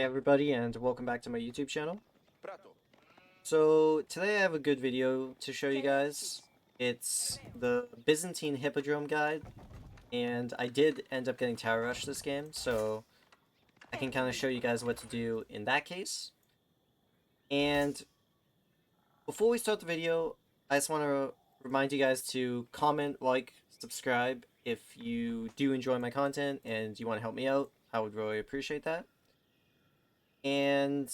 Hey everybody, and welcome back to my YouTube channel. Prato. So today I have a good video to show you guys. It's the Byzantine Hippodrome guide, and I did end up getting Tower Rush this game, so I can kind of show you guys what to do in that case. And before we start the video, I just want to remind you guys to comment, like, subscribe if you do enjoy my content and you want to help me out. I would really appreciate that. And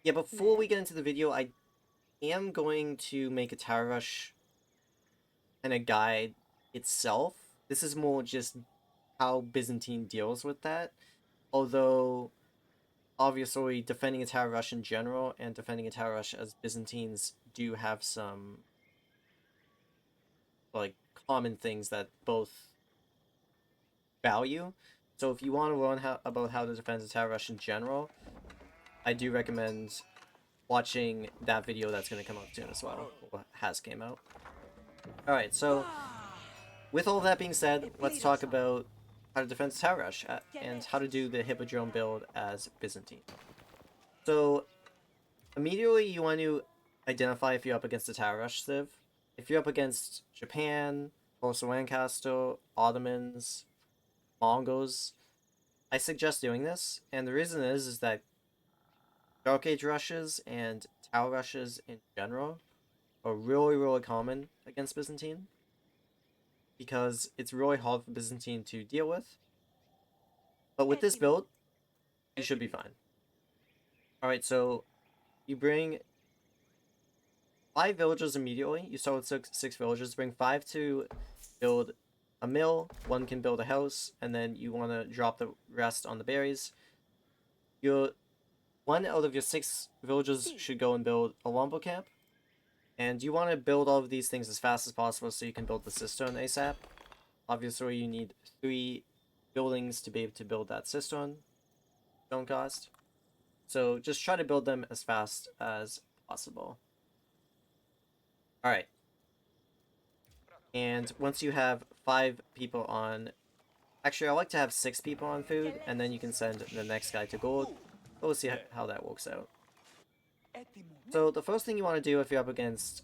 yeah, before we get into the video, I am going to make a Tower Rush kind of guide itself. This is more just how Byzantine deals with that. Although, obviously, defending a Tower Rush in general and defending a Tower Rush as Byzantines do have some, like, common things that both value. So if you want to learn about how to defend a Tower Rush in general, I do recommend watching that video that's going to come up soon as well, or has came out. Alright, so with all that being said, let's talk about how to defend Tower Rush and how to do the Hippodrome build as Byzantine. So, immediately you want to identify if you're up against a Tower Rush civ. If you're up against Japan, Host of Lancaster, Ottomans, Mongols, I suggest doing this, and the reason is that Dark Age rushes and Tower rushes in general are really common against Byzantine, because it's really hard for Byzantine to deal with. But with this build, you should be fine. Alright, so you bring 5 villagers immediately. You start with six villagers. Bring 5 to build a mill. 1 can build a house, and then you want to drop the rest on the berries. One out of your 6 villagers should go and build a longbow camp. And you want to build all of these things as fast as possible so you can build the cistern ASAP. Obviously, you need 3 buildings to be able to build that cistern. Stone cost. So just try to build them as fast as possible. Alright. And once you have 5 people on... Actually, I like to have 6 people on food, and then you can send the next guy to gold. We'll see how that works out. So the first thing you want to do if you're up against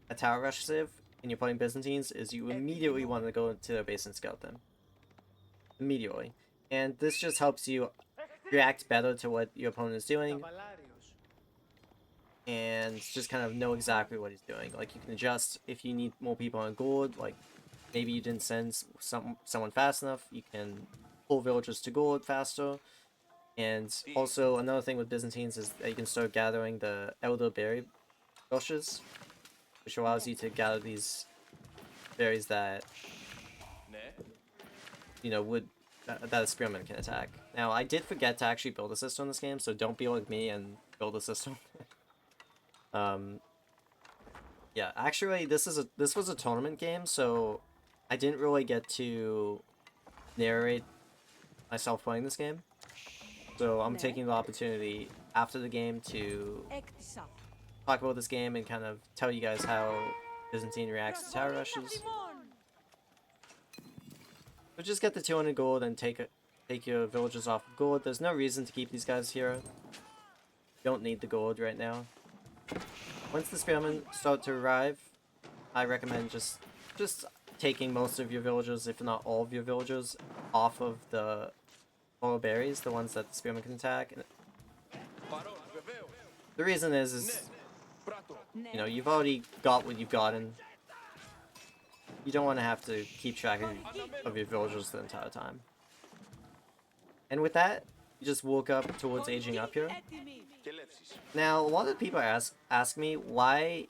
a Tower Rush civ and you're playing Byzantines is you immediately want to go into their base and scout them. Immediately. And this just helps you react better to what your opponent is doing and just kind of know exactly what he's doing. Like, you can adjust if you need more people on gold, like maybe you didn't send someone fast enough, you can pull villagers to gold faster. And also another thing with Byzantines is that you can start gathering the elder berry bushes, which allows you to gather these berries that, you know, that a spearman can attack. Now, I did forget to actually build a system in this game, so don't be like me and build a system. Yeah, actually, this was a tournament game, so I didn't really get to narrate myself playing this game. So I'm taking the opportunity after the game to talk about this game and kind of tell you guys how Byzantine reacts to tower rushes. So just get the 200 gold and take your villagers off of gold. There's no reason to keep these guys here. You don't need the gold right now. Once the spearmen start to arrive, I recommend just taking most of your villagers, if not all of your villagers, off of the moral berries, the ones that the spearmen can attack. And the reason is, you know, you've already got what you've gotten. You don't want to have to keep track of your villagers the entire time. And with that, you just walk up towards aging up here. Now, a lot of people ask me, why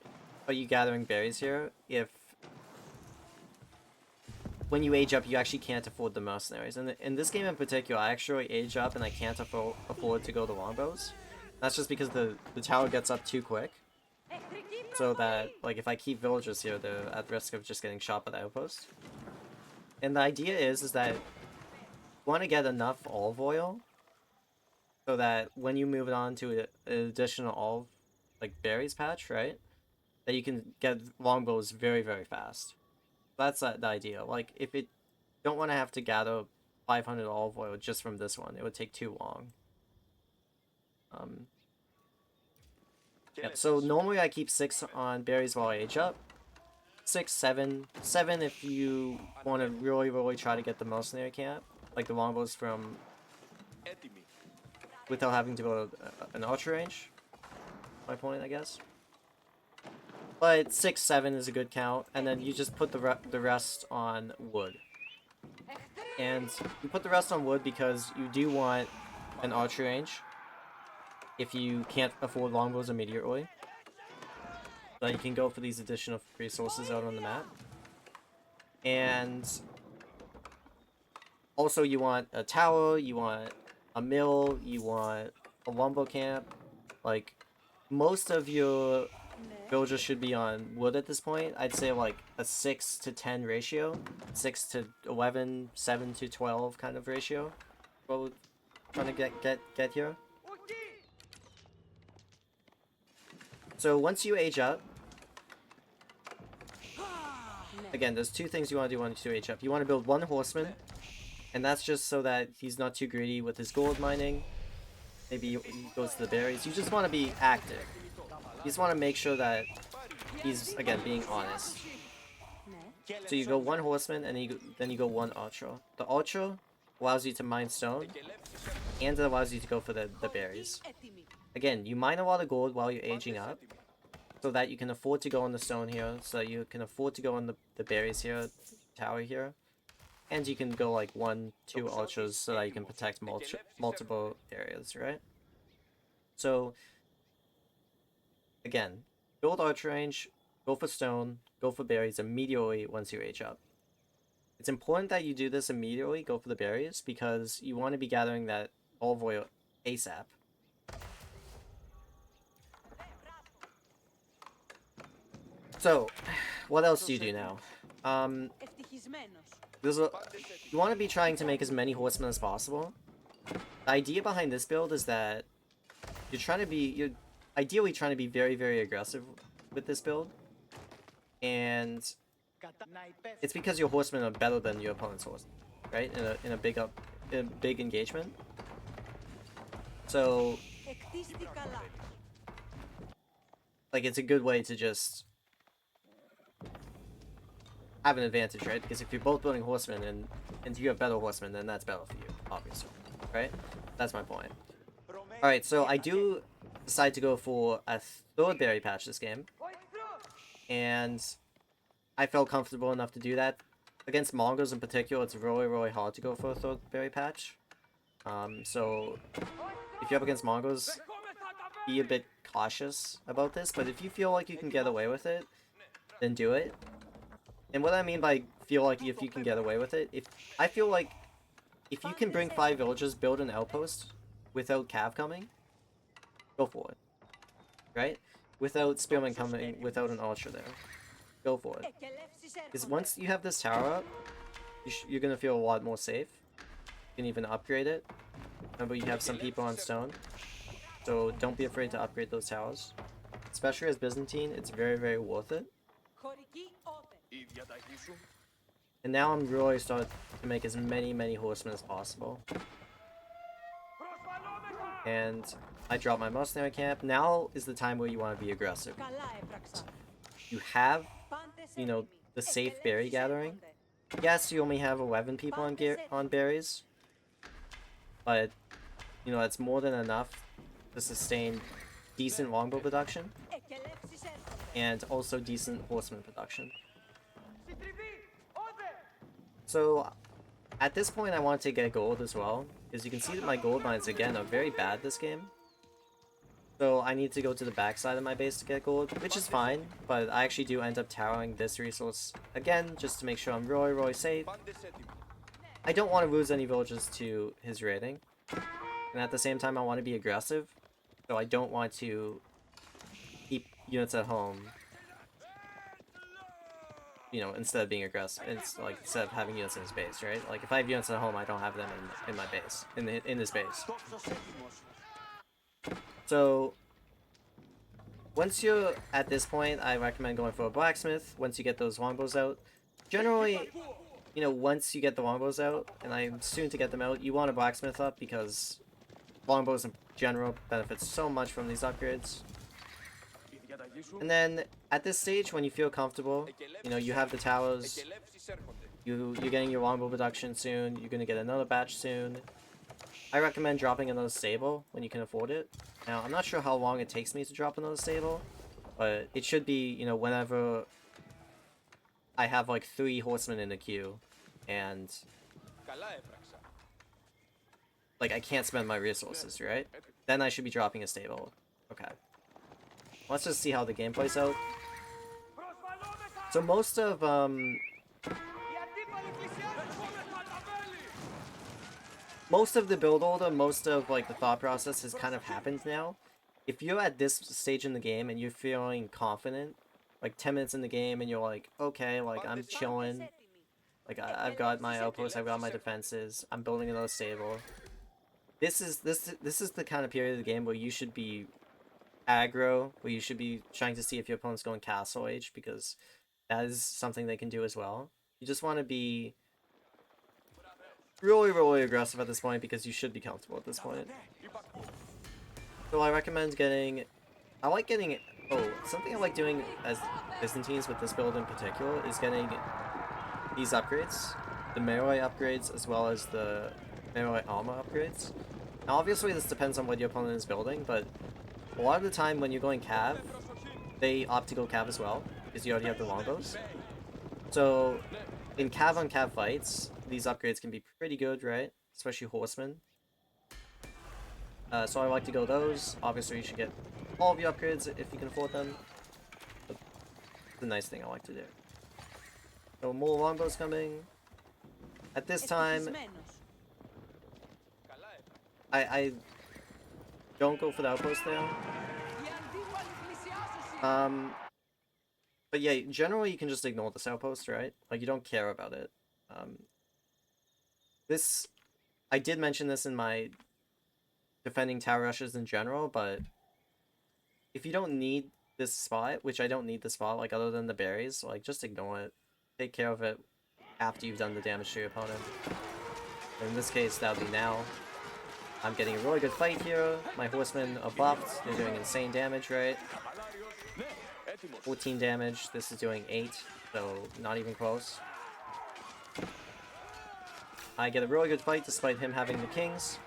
are you gathering berries here if when you age up you actually can't afford the mercenaries? And in this game in particular, I actually age up and I can't afford to go to longbows. That's just because the tower gets up too quick. So that, like, if I keep villagers here, they're at risk of just getting shot by the outpost. And the idea is that you want to get enough olive oil so that when you move it on to an additional olive, like, berries patch, right? That you can get longbows very fast. That's the idea. Like, if it don't want to have to gather 500 olive oil just from this one, it would take too long. Yep, so normally I keep 6 on berries while I age up. 6, 7. 7 if you want to really try to get the mercenary camp, like the longbows from without having to go to an archer range. My point, I guess. But 6, 7 is a good count, and then you just put the rest on wood. And you put the rest on wood because you do want an archer range if you can't afford longbows immediately. So you can go for these additional resources out on the map. And also you want a tower, you want a mill, you want a lumber camp. Like, most of your villagers should be on wood at this point. I'd say like a 6 to 10 ratio. 6 to 11, 7 to 12 kind of ratio. What we're trying to get here. So once you age up, again, there's 2 things you want to do once you age up. You want to build 1 horseman, and that's just so that he's not too greedy with his gold mining. Maybe he goes to the berries. You just want to be active. You just want to make sure that he's, again, being honest. So you go 1 horseman, and then you go 1 archer. The archer allows you to mine stone, and it allows you to go for the berries. Again, you mine a lot of gold while you're aging up, so that you can afford to go on the stone here, so that you can afford to go on the berries here, tower here, and you can go like 1, 2 archers so that you can protect multiple areas, right? So, again, build archer range, go for stone, go for berries immediately once you age up. It's important that you do this immediately, go for the berries, because you want to be gathering that olive oil ASAP. So, what else do you do now? You want to be trying to make as many horsemen as possible. The idea behind this build is that you're ideally trying to be very aggressive with this build. And it's because your horsemen are better than your opponent's horsemen, right? In a big engagement. So, like, it's a good way to just have an advantage, right? Because if you're both building horsemen and you have better horsemen, then that's better for you, obviously, right? That's my point. Alright, so I do decide to go for a 3rd berry patch this game, and I felt comfortable enough to do that. Against Mongols in particular, it's really hard to go for a 3rd berry patch. So if you're up against Mongols, be a bit cautious about this, but if you feel like you can get away with it, then do it. And what I mean by feel like if you can get away with it, I feel like if you can bring 5 villagers, build an outpost without cav coming, go for it. Right? Without spearmen coming, without an archer there. Go for it. Because once you have this tower up, you're gonna feel a lot more safe. You can even upgrade it. Remember, you have some people on stone. So don't be afraid to upgrade those towers. Especially as Byzantine, it's very worth it. And now I'm really starting to make as many horsemen as possible. And I drop my mercenary camp. Now is the time where you want to be aggressive. You have, you know, the safe berry gathering. Yes, you only have 11 people on berries. But, you know, that's more than enough to sustain decent longbow production. And also decent horseman production. So, at this point I want to get gold as well, because you can see that my gold mines, again, are very bad this game. So I need to go to the backside of my base to get gold, which is fine, but I actually do end up towering this resource again, just to make sure I'm really safe. I don't want to lose any villages to his raiding, and at the same time I want to be aggressive, so I don't want to keep units at home. You know, instead of being aggressive, it's like instead of having units in his base, right? Like if I have units at home, I don't have them in my base, in this base. So once you're at this point, I recommend going for a blacksmith. Once you get those longbows out, generally, you know, once you get the longbows out, and I'm soon to get them out, you want a blacksmith up because longbows in general benefit so much from these upgrades. And then at this stage, when you feel comfortable, you know, you have the towers, you're getting your longbow production soon, you're gonna get another batch soon. I recommend dropping another stable when you can afford it. Now, I'm not sure how long it takes me to drop another stable, but it should be, you know, whenever I have like 3 horsemen in the queue, and like I can't spend my resources, right? Then I should be dropping a stable. Okay. Let's just see how the game plays out. So most of the build order, most of like the thought process has kind of happened now. If you're at this stage in the game and you're feeling confident, like 10 minutes in the game and you're like, okay, like I'm chilling, like I've got my outposts, I've got my defenses, I'm building another stable. This is the kind of period of the game where you should be aggro, where you should be trying to see if your opponent's going castle age, because that is something they can do as well. You just want to be really aggressive at this point, because you should be comfortable at this point. So I recommend getting... Oh, something I like doing as Byzantines with this build in particular is getting these upgrades. The melee upgrades as well as the melee armor upgrades. Now obviously this depends on what your opponent is building, but a lot of the time when you're going cav, they opt to go cav as well, because you already have the longbows. So in cav on cav fights, these upgrades can be pretty good, right? Especially horsemen. So I like to go those. Obviously you should get all of your upgrades if you can afford them. But it's a nice thing I like to do. So more longbows coming. At this time, I don't go for the outpost there. But yeah, generally you can just ignore this outpost, right? Like, you don't care about it. I did mention this in my defending tower rushes in general, but if you don't need this spot, which I don't need the spot, like, other than the berries, like, just ignore it. Take care of it after you've done the damage to your opponent. In this case, that would be now. I'm getting a really good fight here. My horsemen are buffed. They're doing insane damage, right? 14 damage. This is doing 8, so not even close. I get a really good fight despite him having the kings.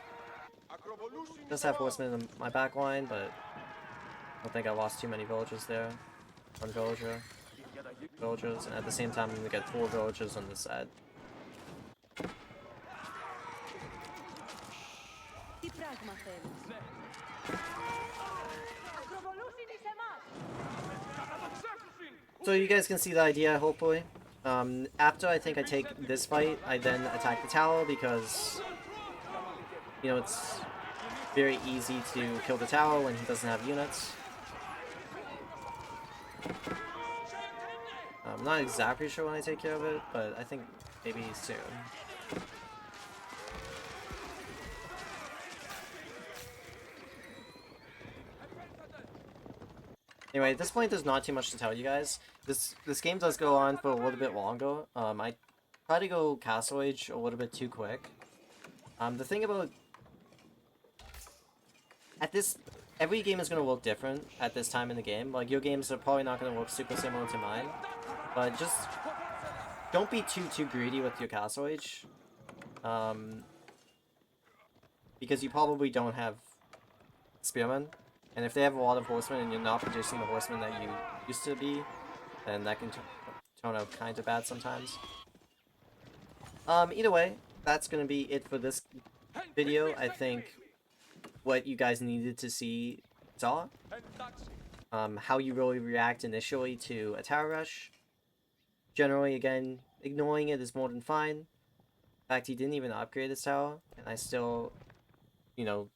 Just have horsemen in my back line, but I don't think I lost too many villagers there. 1 villager. Villagers, and at the same time I'm gonna get 4 villagers on this side. So you guys can see the idea, hopefully. After I think I take this fight, I then attack the tower, because, you know, it's very easy to kill the tower when he doesn't have units. I'm not exactly sure when I take care of it, but I think maybe soon. Anyway, at this point there's not too much to tell you guys. This game does go on for a little bit longer. I try to go castle age a little bit too quick. The thing about... every game is going to look different at this time in the game. Like, your games are probably not going to look super similar to mine. But just don't be too greedy with your castle age. Because you probably don't have spearmen. And if they have a lot of horsemen and you're not producing the horsemen that you used to be, then that can turn out kind of bad sometimes. Either way, that's going to be it for this video. I think what you guys needed to see saw. How you really react initially to a tower rush. Generally, again, ignoring it is more than fine. In fact, he didn't even upgrade his tower, and I still, you know,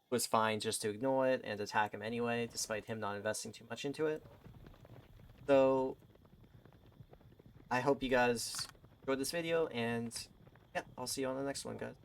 was fine just to ignore it and attack him anyway, despite him not investing too much into it. So, I hope you guys enjoyed this video, and yeah, I'll see you on the next one, guys.